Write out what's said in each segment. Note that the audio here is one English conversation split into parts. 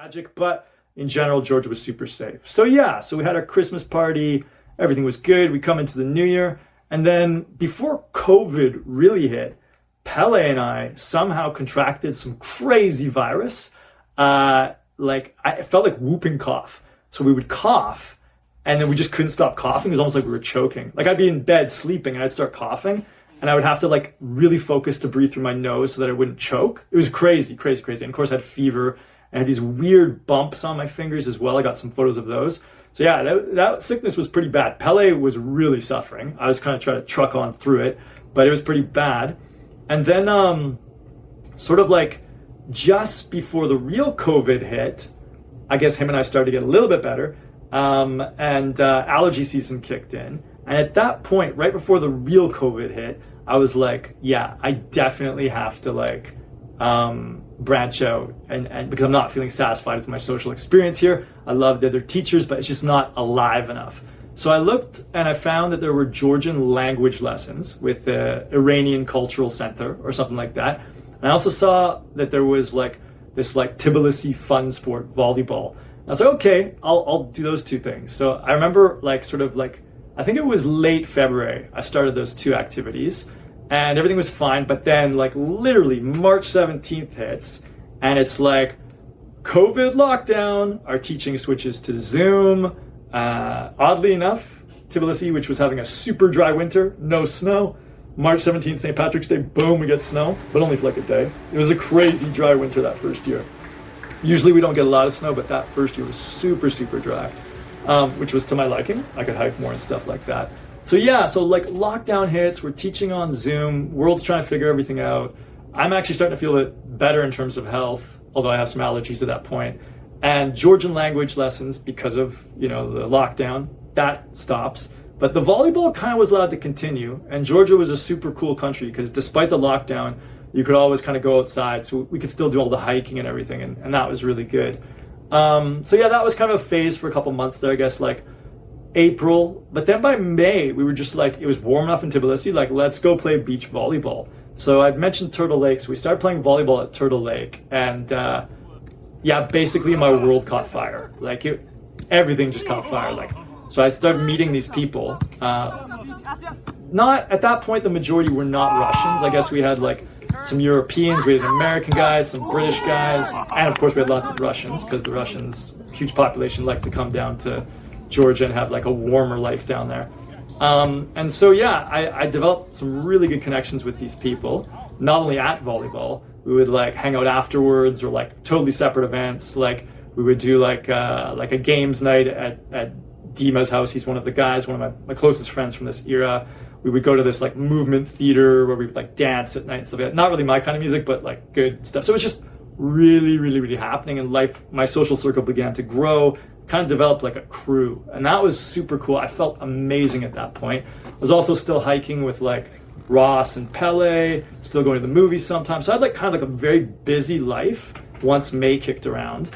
tragic, but in general, Georgia was super safe. So yeah, so we had our Christmas party. Everything was good. We come into the new year. And then before COVID really hit, Pele and I somehow contracted some crazy virus. It felt like whooping cough. So we would cough and then we just couldn't stop coughing. It was almost like we were choking. Like I'd be in bed sleeping and I'd start coughing and I would have to like really focus to breathe through my nose so that I wouldn't choke. It was crazy, crazy, crazy. And of course I had fever. I had these weird bumps on my fingers as well. I got some photos of those. So yeah, that sickness was pretty bad. Pele was really suffering. I was kind of trying to truck on through it, but it was pretty bad. And then sort of like just before the real COVID hit, I guess him and I started to get a little bit better. And allergy season kicked in. And at that point, right before the real COVID hit, I was like, yeah, I definitely have to like branch out and because I'm not feeling satisfied with my social experience here. I love the other teachers, but it's just not alive enough. So I looked and I found that there were Georgian language lessons with the Iranian Cultural Center or something like that. And I also saw that there was like this like Tbilisi fun sport, volleyball. And I was like, okay, I'll do those two things. So I remember like sort of like, I think it was late February, I started those two activities. And everything was fine, but then like literally March 17th hits and it's like COVID lockdown, our teaching switches to Zoom. Oddly enough, Tbilisi, which was having a super dry winter, no snow. March 17th, St. Patrick's Day, boom, we get snow, but only for like a day. It was a crazy dry winter that first year. Usually we don't get a lot of snow, but that first year was super, super dry, which was to my liking. I could hike more and stuff like that. So yeah, so like lockdown hits, we're teaching on Zoom, world's trying to figure everything out. I'm actually starting to feel a bit better in terms of health, although I have some allergies at that point. And Georgian language lessons, because of, the lockdown, that stops. But the volleyball kind of was allowed to continue. And Georgia was a super cool country because despite the lockdown, you could always kind of go outside. So we could still do all the hiking and everything. And that was really good. So yeah, that was kind of a phase for a couple months there, I guess, like April. But then by May, we were just like, it was warm enough in Tbilisi, like, let's go play beach volleyball. So I'd mentioned Turtle Lake. So we started playing volleyball at Turtle Lake. And yeah, basically my world caught fire. Like everything just caught fire. Like, so I started meeting these people. Not at that point, the majority were not Russians. I guess we had like some Europeans, we had American guys, some British guys, and of course we had lots of Russians because the Russians, huge population, like to come down to Georgia and have like a warmer life down there. And so yeah, I developed some really good connections with these people, not only at volleyball. We would like hang out afterwards or like totally separate events. Like we would do like a games night at Dima's house. He's one of the guys, one of my closest friends from this era. We would go to this like movement theater where we would like dance at night and stuff like that. Not really my kind of music, but like good stuff. So it was just really, really, really happening in life. My social circle began to grow, kind of developed like a crew. And that was super cool. I felt amazing at that point. I was also still hiking with like Ross and Pele, still going to the movies sometimes. So I had like kind of like a very busy life once May kicked around.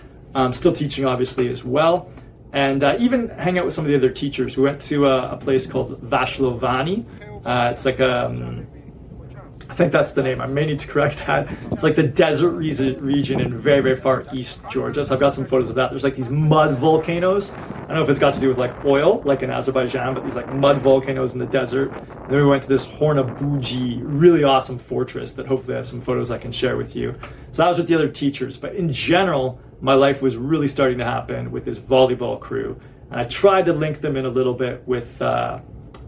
Still teaching obviously as well. And even hang out with some of the other teachers. We went to a place called Vashlovani. It's like I think that's the name. I may need to correct that. It's like the desert region in very, very far east Georgia. So I've got some photos of that. There's like these mud volcanoes. I don't know if it's got to do with like oil, like in Azerbaijan, but these like mud volcanoes in the desert. And then we went to this Hornabuji, really awesome fortress that hopefully I have some photos I can share with you. So that was with the other teachers. But in general, my life was really starting to happen with this volleyball crew. And I tried to link them in a little bit with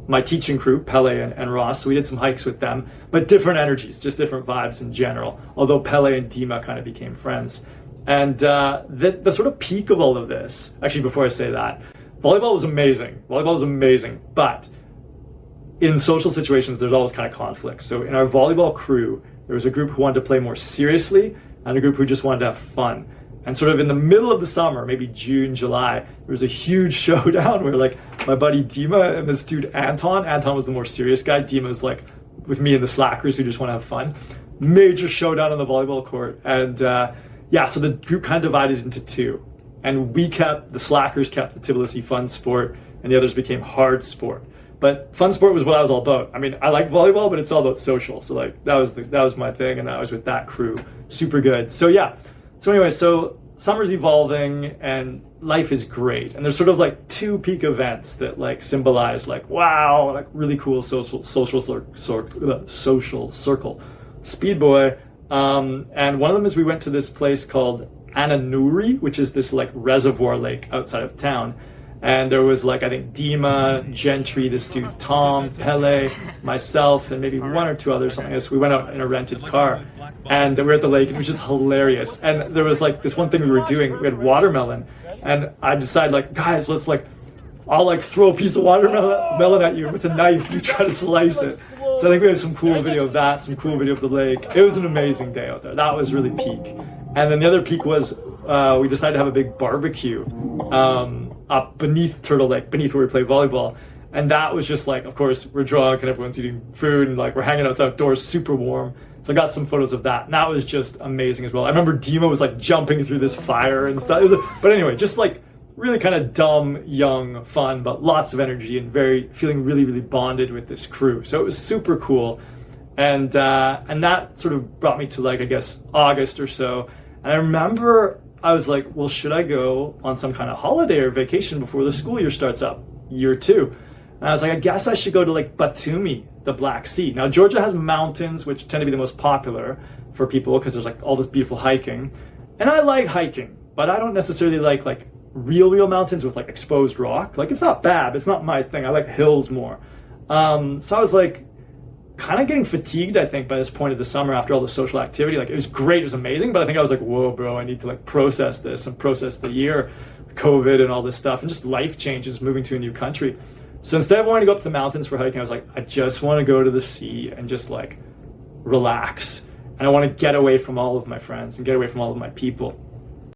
my teaching crew, Pele and Ross. So we did some hikes with them, but different energies, just different vibes in general. Although Pele and Dima kind of became friends. And the sort of peak of all of this, actually before I say that, volleyball was amazing. Volleyball was amazing, but in social situations, there's always kind of conflict. So in our volleyball crew, there was a group who wanted to play more seriously and a group who just wanted to have fun. And sort of in the middle of the summer, maybe June, July, there was a huge showdown where like my buddy Dima and this dude Anton was the more serious guy. Dima was like with me and the slackers who just want to have fun. Major showdown on the volleyball court. And yeah, so the group kind of divided into two. And the slackers kept the Tbilisi fun sport and the others became hard sport. But fun sport was what I was all about. I mean, I like volleyball, but it's all about social. So like that was my thing and I was with that crew. Super good. So yeah. So anyway, so summer's evolving and life is great. And there's sort of like two peak events that like symbolize like, wow, like really cool social circle. Speed Boy. And one of them is we went to this place called Ananuri, which is this like reservoir lake outside of town. And there was like, I think Dima, Gentry, this dude Tom, Pele, myself, and maybe one or two others, something else. We went out in a rented car and we were at the lake and it was just hilarious. And there was like this one thing we were doing, we had watermelon, and I decided like, guys, let's like, I'll like throw a piece of watermelon at you with a knife, you try to slice it. So I think we have some cool video of that, some cool video of the lake. It was an amazing day out there. That was really peak. And then the other peak was we decided to have a big barbecue up beneath Turtle Lake, beneath where we play volleyball. And that was just like, of course, we're drunk and everyone's eating food and like we're hanging out outdoors, super warm. So I got some photos of that. And that was just amazing as well. I remember Dima was like jumping through this fire and stuff. But anyway, just like really kind of dumb, young, fun, but lots of energy and feeling really, really bonded with this crew. So it was super cool. And that sort of brought me to like, I guess, August or so. And I remember I was like, well, should I go on some kind of holiday or vacation before the school year starts up, year 2? And I was like, I guess I should go to like Batumi, the Black Sea. Now, Georgia has mountains, which tend to be the most popular for people because there's like all this beautiful hiking. And I like hiking, but I don't necessarily like real mountains with like exposed rock. Like, it's not bad, but it's not my thing. I like hills more. So I was like, kind of getting fatigued, I think, by this point of the summer after all the social activity. Like, it was great, it was amazing, but I think I was like, whoa, bro, I need to like process this and process the year, COVID and all this stuff, and just life changes, moving to a new country. So instead of wanting to go up to the mountains for hiking, I was like, I just want to go to the sea and just like relax. And I want to get away from all of my friends and get away from all of my people.